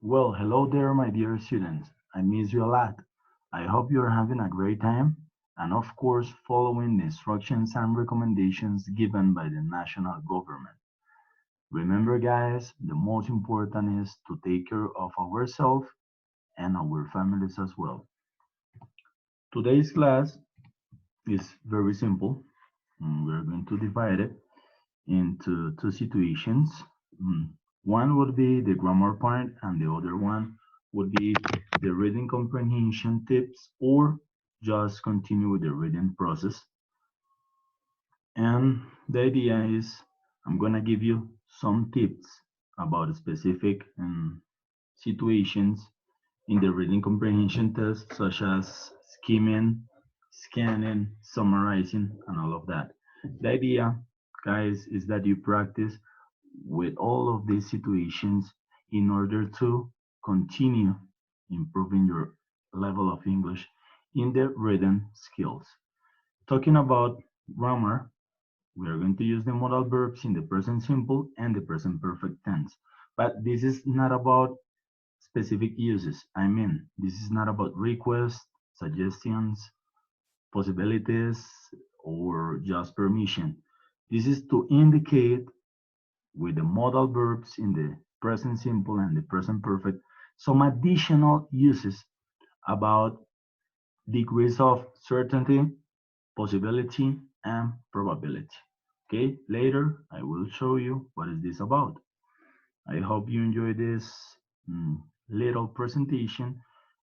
Well, hello there, my dear students. I miss you a lot. I hope you're having a great time and, of course, following the instructions and recommendations given by the national government. Remember, guys, the most important is to take care of ourselves and our families as well. Today's class is very simple. We're going to divide it into two situations. Mm, One would be the grammar part, and the other one would be the reading comprehension tips, or just continue with the reading process. And the idea is I'm gonna give you some tips about specific situations in the reading comprehension test, such as skimming, scanning, summarizing, and all of that. The idea, guys, is that you practice with all of these situations in order to continue improving your level of English in the written skills. Talking about grammar, we are going to use the modal verbs in the present simple and the present perfect tense. But this is not about specific uses. I mean, this is not about requests, suggestions, possibilities, or just permission. This is to indicate with the modal verbs in the present simple and the present perfect some additional uses about degrees of certainty, possibility, and probability. Okay, later I will show you what is this about. I hope you enjoy this little presentation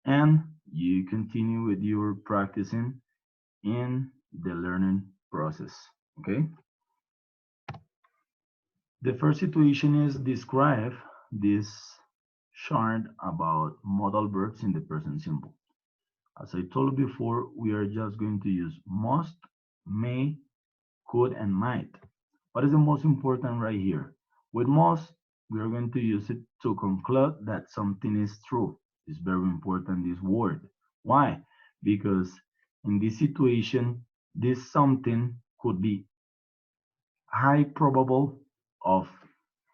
and you continue with your practicing in the learning process. Okay, the first situation is describe this chart about modal verbs in the present simple. As I told you before, we are just going to use must, may, could, and might. What is the most important right here? With must, we are going to use it to conclude that something is true. It's very important, this word. Why? Because in this situation, this something could be high probable of,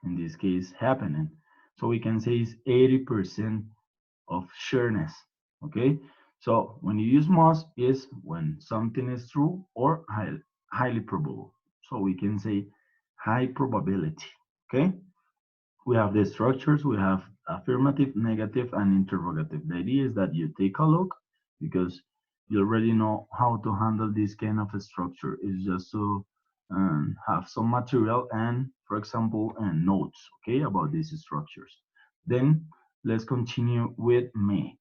in this case, happening. So we can say it's 80% of sureness. Okay, so when you use must is when something is true or highly probable. So we can say high probability. Okay, we have the structures. We have affirmative, negative, and interrogative. The idea is that you take a look because you already know how to handle this kind of a structure. It's just to have some material and, for example, notes, okay, about these structures. Then let's continue with may.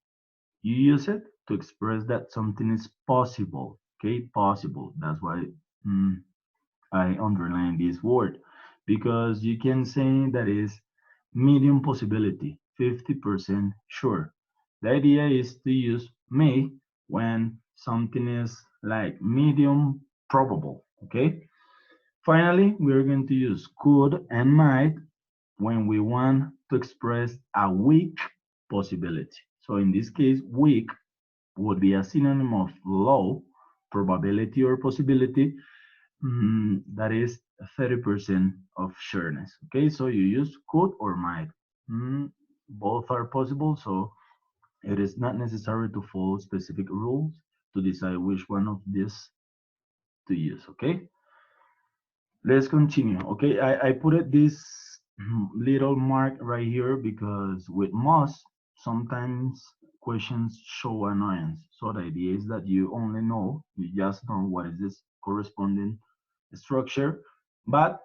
You use it to express that something is possible, okay, possible. That's why mm, I underline this word because you can say that is medium possibility, 50% sure. The idea is to use may when something is like medium probable, okay? Finally, we're going to use could and might when we want to express a weak possibility. So in this case, weak would be a synonym of low probability or possibility. That is 30% of sureness. Okay, so you use could or might. Both are possible, so it is not necessary to follow specific rules to decide which one of these to use. Okay, let's continue. Okay, I put it this little mark right here because with must, sometimes questions show annoyance. So the idea is that you just know what is this corresponding structure. But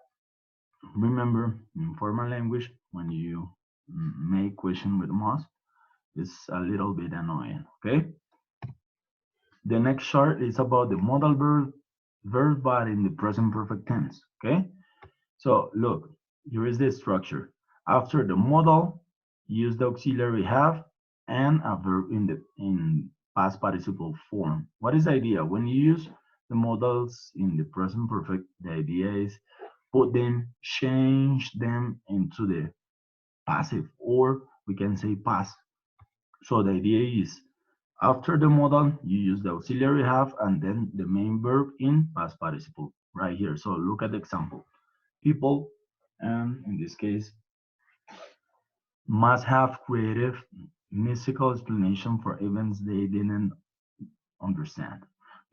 remember, in formal language, when you make question with must, it's a little bit annoying. Okay. The next chart is about the modal verb, but in the present perfect tense. Okay. So look, here is the structure. After the modal, use the auxiliary have and a verb in past participle form. What is the idea? When you use the modals in the present perfect, the idea is put them, change them into the passive, or we can say past. So the idea is after the modal, you use the auxiliary have and then the main verb in past participle right here. So look at the example. People, and in this case, must have creative, mystical explanation for events they didn't understand.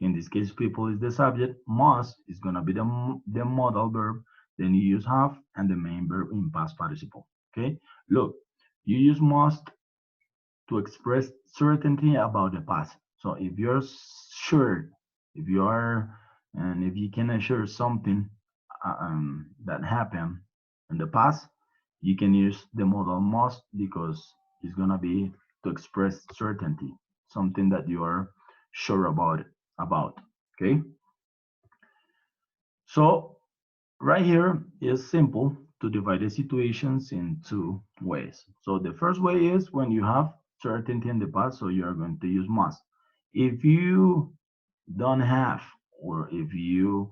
In this case, people is the subject, must is gonna be the modal verb, then you use have and the main verb in past participle. Okay, look, you use must to express certainty about the past. So if you're sure, if you are, and if you can assure something that happened in the past, you can use the modal must because it's gonna be to express certainty, something that you are sure about it, about. Okay, so right here is simple to divide the situations in two ways. So the first way is when you have certainty in the past, so you are going to use must. If you don't have, or if you,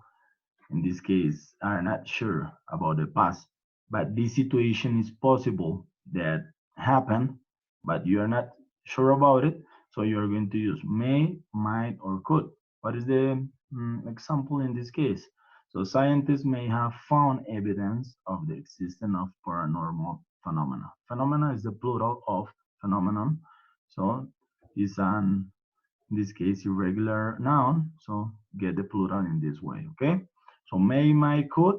in this case, are not sure about the past, but this situation is possible that happen, but you are not sure about it, so you are going to use may, might, or could. What is the example in this case? So scientists may have found evidence of the existence of paranormal phenomena. Phenomena is the plural of phenomenon, so it's an, in this case, irregular noun, so get the plural in this way, okay? So may, might, could,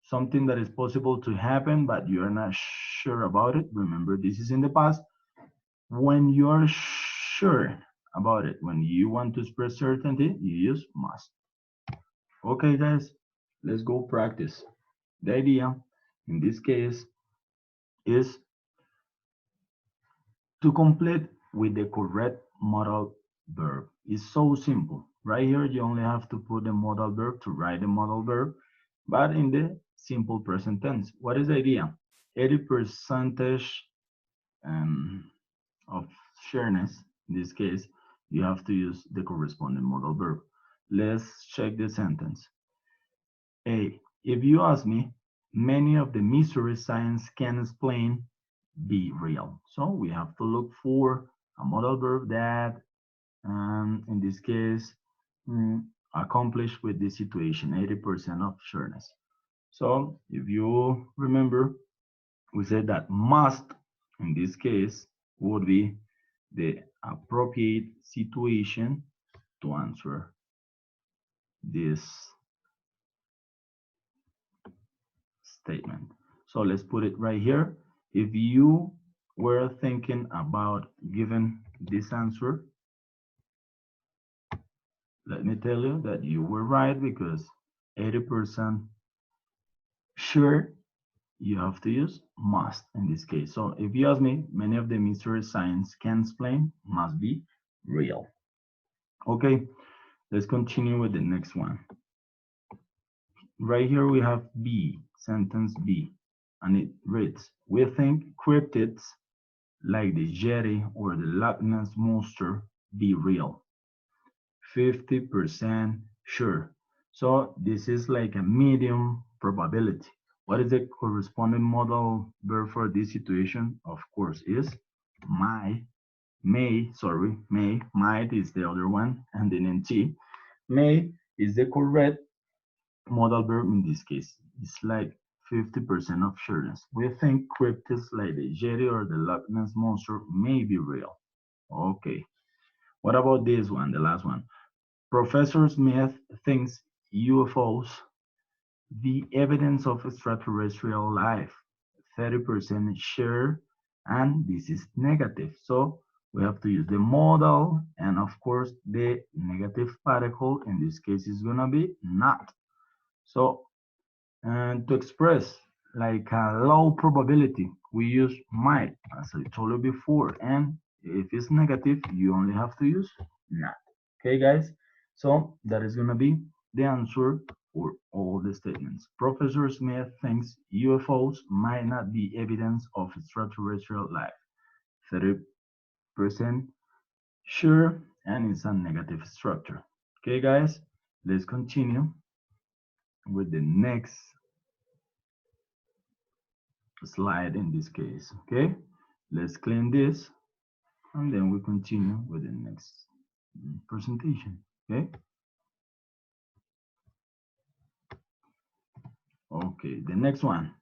something that is possible to happen, but you are not sure about it. Remember, this is in the past. When you are sure about it, when you want to express certainty, you use must. Okay, guys, let's go practice. The idea in this case is to complete with the correct modal verb. It's so simple. Right here, you only have to put the modal verb to write the modal verb, but in the simple present tense. What is the idea? 80% of sureness, in this case, you have to use the corresponding modal verb. Let's check the sentence. A. If you ask me, many of the mysteries science can explain be real. So we have to look for a modal verb that, in this case, accomplish with this situation, 80% of sureness. So if you remember, we said that must, in this case, would be the appropriate situation to answer this statement. So let's put it right here. If you were thinking about giving this answer, let me tell you that you were right because 80% sure you have to use must in this case. So if you ask me, many of the mystery science can explain must be real. Okay, let's continue with the next one. Right here we have B, sentence B, and it reads, we think cryptids like the Yeti or the Loch Ness Monster be real. 50% sure. So this is like a medium probability. What is the corresponding modal verb for this situation? Of course, is may, might is the other one, and then NT. May is the correct modal verb in this case. It's like 50% of sureness. We think cryptids like the Yeti or the Loch Ness Monster may be real. Okay. What about this one, the last one? Professor Smith thinks UFOs the evidence of extraterrestrial life. 30% sure, and this is negative. So we have to use the modal, and of course the negative particle in this case is gonna be not. So, and to express like a low probability, we use might, as I told you before. And if it's negative, you only have to use not. Okay, guys? So that is gonna be the answer for all the statements. Professor Smith thinks UFOs might not be evidence of extraterrestrial life. 30% sure, and it's a negative structure. Okay, guys? Let's continue with the next slide in this case. Okay, let's clean this and then we continue with the next presentation. Okay, the next one.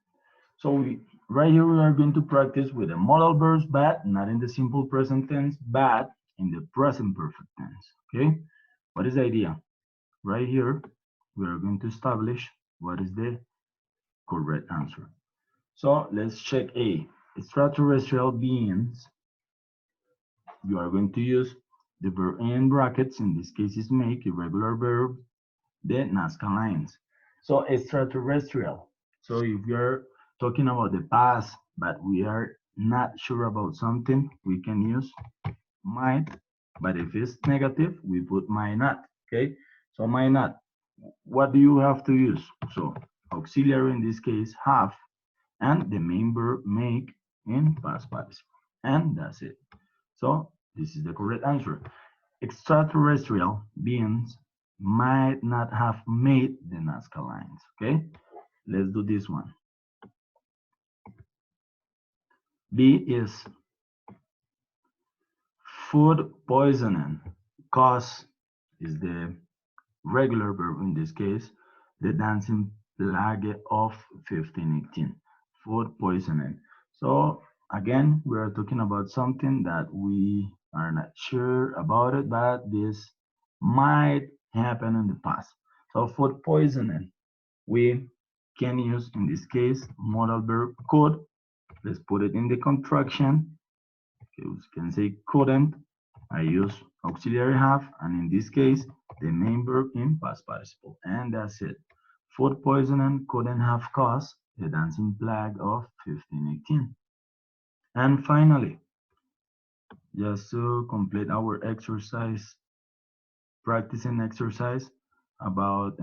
So Right here, we are going to practice with the modal verbs, but not in the simple present tense, but in the present perfect tense. Okay? What is the idea? Right here, we are going to establish what is the correct answer. So let's check A. Extraterrestrial beings, you are going to use the verb in brackets, in this case is make, irregular verb, the Nazca lines. So extraterrestrial. So if you're talking about the past, but we are not sure about something, we can use might, but if it's negative, we put might not. Okay, so might not. What do you have to use? So auxiliary in this case have, and the main verb make in past participle, and that's it. So this is the correct answer. Extraterrestrial beings might not have made the Nazca lines. Okay, let's do this one. B is food poisoning. Cause is the regular verb in this case, the dancing plague of 1518. Food poisoning. So again, we are talking about something that we are not sure about it, but this might happen in the past. So food poisoning, we can use in this case modal verb could. Let's put it in the contraction. Okay, we can say couldn't. I use auxiliary have, and in this case, the main verb in past participle. And that's it. Food poisoning couldn't have caused the dancing plague of 1518. And finally, just to complete our exercise, practicing exercise about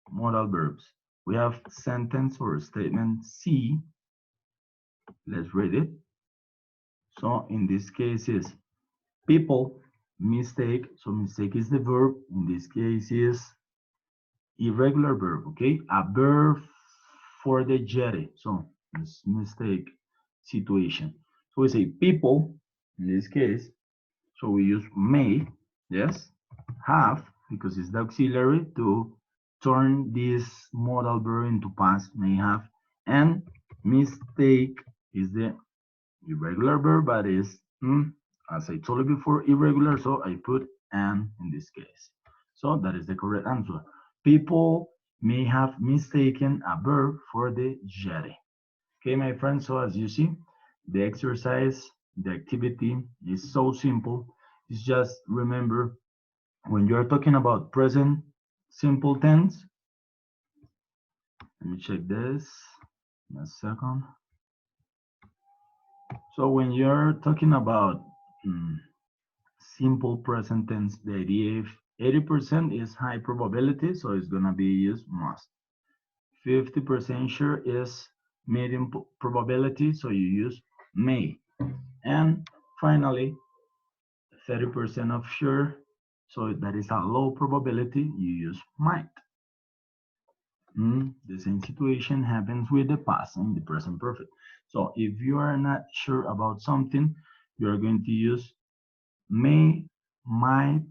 modal verbs. We have sentence or statement C. Let's read it. So in this case is people mistake. So mistake is the verb. In this case is irregular verb. Okay, a verb for the jetty. So it's mistake situation. So we say people in this case. So we use may. Yes, have because it's the auxiliary to turn this modal verb into past. May have, and mistake is the irregular verb, but is, as I told you before, irregular, so I put an in this case. So that is the correct answer. People may have mistaken a verb for the jetty. Okay, my friends, so as you see, the exercise, the activity is so simple. It's just remember when you're talking about present simple tense, let me check this in a second. So when you're talking about simple present tense, the idea if 80% is high probability, so it's gonna be used must. 50% sure is medium probability, so you use may. And finally, 30% of sure, so that is a low probability, you use might. The same situation happens with the past and the present perfect. So if you are not sure about something, you are going to use may, might,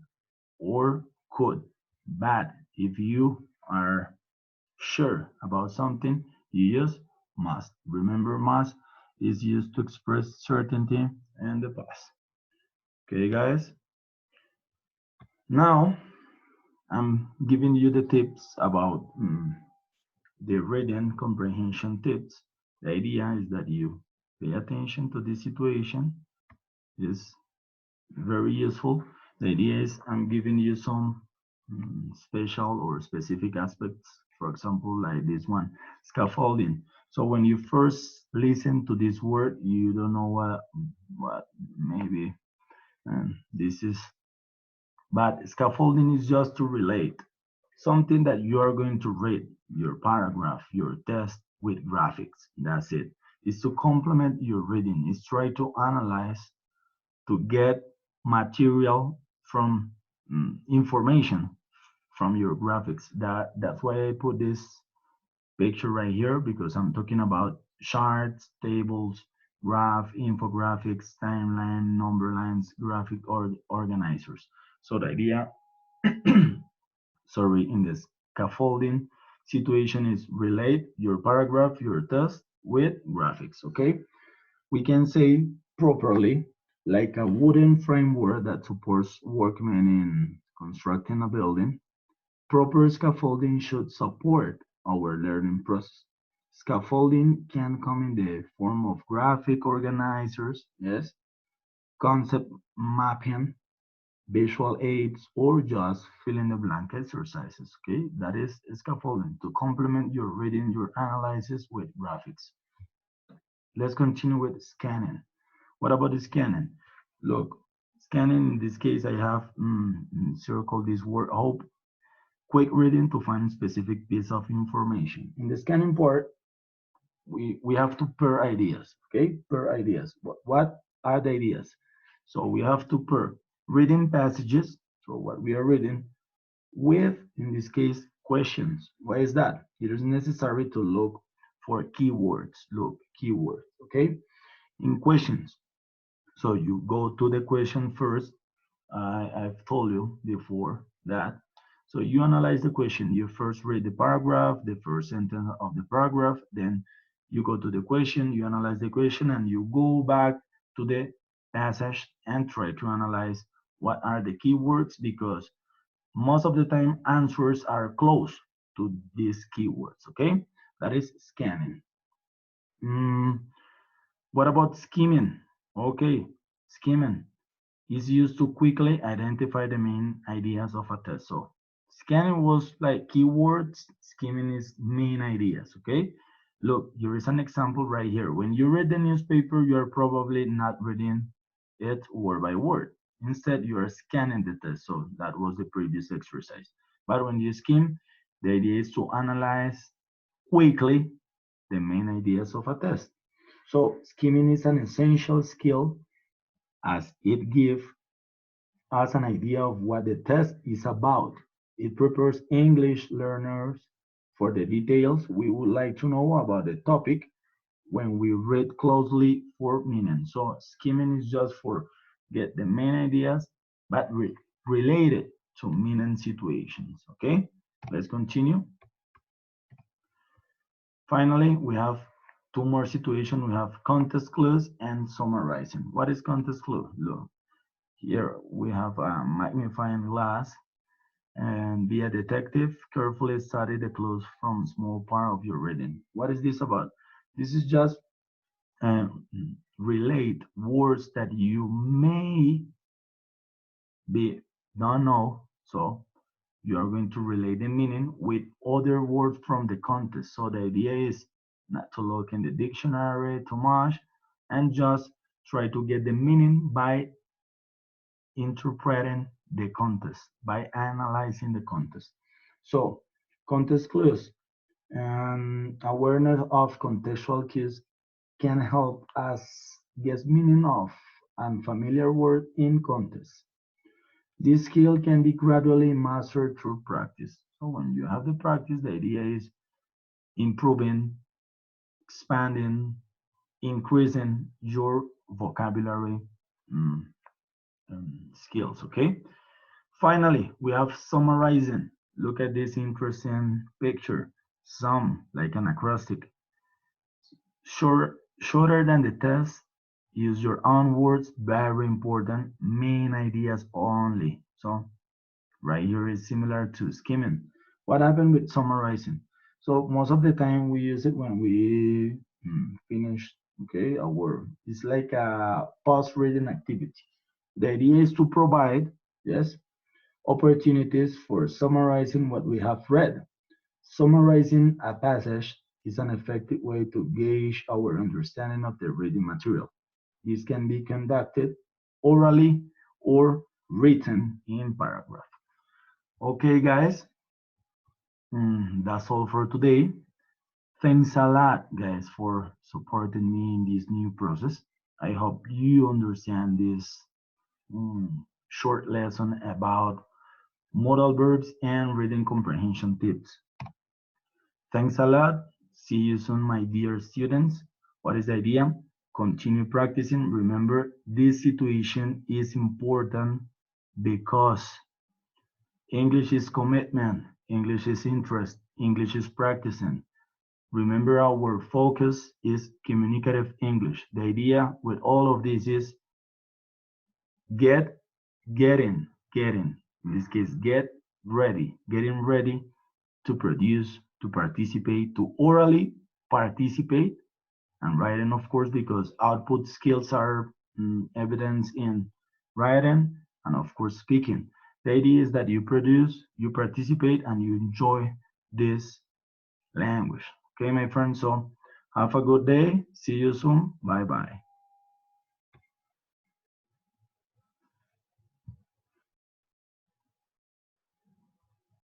or could. But if you are sure about something, you use must. Remember, must is used to express certainty in the past. Okay, guys? Now, I'm giving you the tips about the reading comprehension tips. The idea is that you pay attention to this situation. It's very useful. The idea is I'm giving you some special or specific aspects, for example, like this one, scaffolding. So when you first listen to this word, you don't know what maybe this is, but scaffolding is just to relate something that you are going to read, your paragraph, your test with graphics. That's it. It's to complement your reading. It's try to analyze to get material from information from your graphics. That's why I put this picture right here because I'm talking about charts, tables, graph, infographics, timeline, number lines, graphic or organizers. So the idea, sorry, in this scaffolding situation is relate your paragraph, your test with graphics, okay? We can say properly, like a wooden framework that supports workmen in constructing a building. Proper scaffolding should support our learning process. Scaffolding can come in the form of graphic organizers, yes, concept mapping, visual aids, or just fill in the blank exercises. Okay, that is scaffolding to complement your reading, your analysis with graphics. Let's continue with scanning. What about the scanning? Look, scanning in this case, I have circled this word hope. Quick reading to find specific piece of information. In the scanning part, we have to pair ideas, okay? Pair ideas. What are the ideas? So we have to pair reading passages, so what we are reading, with, in this case, questions. Why is that? It is necessary to look for keywords. Look, keywords, okay? In questions, so you go to the question first. I've told you before that. So you analyze the question. You first read the paragraph, the first sentence of the paragraph, then you go to the question, you analyze the question, and you go back to the passage and try to analyze what are the keywords, because most of the time answers are close to these keywords, okay? That is scanning. Mm, what about skimming? Okay, skimming is used to quickly identify the main ideas of a test. So scanning was like keywords, skimming is main ideas, okay? Look, here is an example right here. When you read the newspaper, you're probably not reading it word by word. Instead, you are scanning the test. So that was the previous exercise. But when you skim, the idea is to analyze quickly the main ideas of a test. So skimming is an essential skill as it gives us an idea of what the test is about. It prepares English learners for the details we would like to know about the topic when we read closely for meaning. So skimming is just for get the main ideas, but related to meaning situations. Okay, let's continue. Finally, we have two more situations. We have context clues and summarizing. What is context clue? Look, here we have a magnifying glass and be a detective. Carefully study the clues from small part of your reading. What is this about? This is just relate words that you may be don't know. So you are going to relate the meaning with other words from the context. So the idea is not to look in the dictionary too much and just try to get the meaning by interpreting the context, by analyzing the context. So context clues and awareness of contextual cues can help us guess meaning of unfamiliar word in context. This skill can be gradually mastered through practice. So when you have the practice, the idea is improving, expanding, increasing your vocabulary mm, skills, okay? Finally, we have summarizing. Look at this interesting picture. Some, like an acrostic. Shorter than the test, use your own words, very important, main ideas only. So right here is similar to skimming. What happened with summarizing? So most of the time we use it when we finish, okay, a word. It's like a post-reading activity. The idea is to provide, yes, opportunities for summarizing what we have read. Summarizing a passage is an effective way to gauge our understanding of the reading material. This can be conducted orally or written in paragraph. Okay, guys, that's all for today. Thanks a lot, guys, for supporting me in this new process. I hope you understand this short lesson about modal verbs and reading comprehension tips. Thanks a lot. See you soon, my dear students. What is the idea? Continue practicing. Remember, this situation is important because English is commitment, English is interest, English is practicing. Remember, our focus is communicative English. The idea with all of this is get, getting. In this case, getting ready to produce, to participate, to orally participate, and writing, of course, because output skills are evidence in writing and, of course, speaking. The idea is that you produce, you participate, and you enjoy this language. Okay, my friends, so have a good day. See you soon. Bye bye.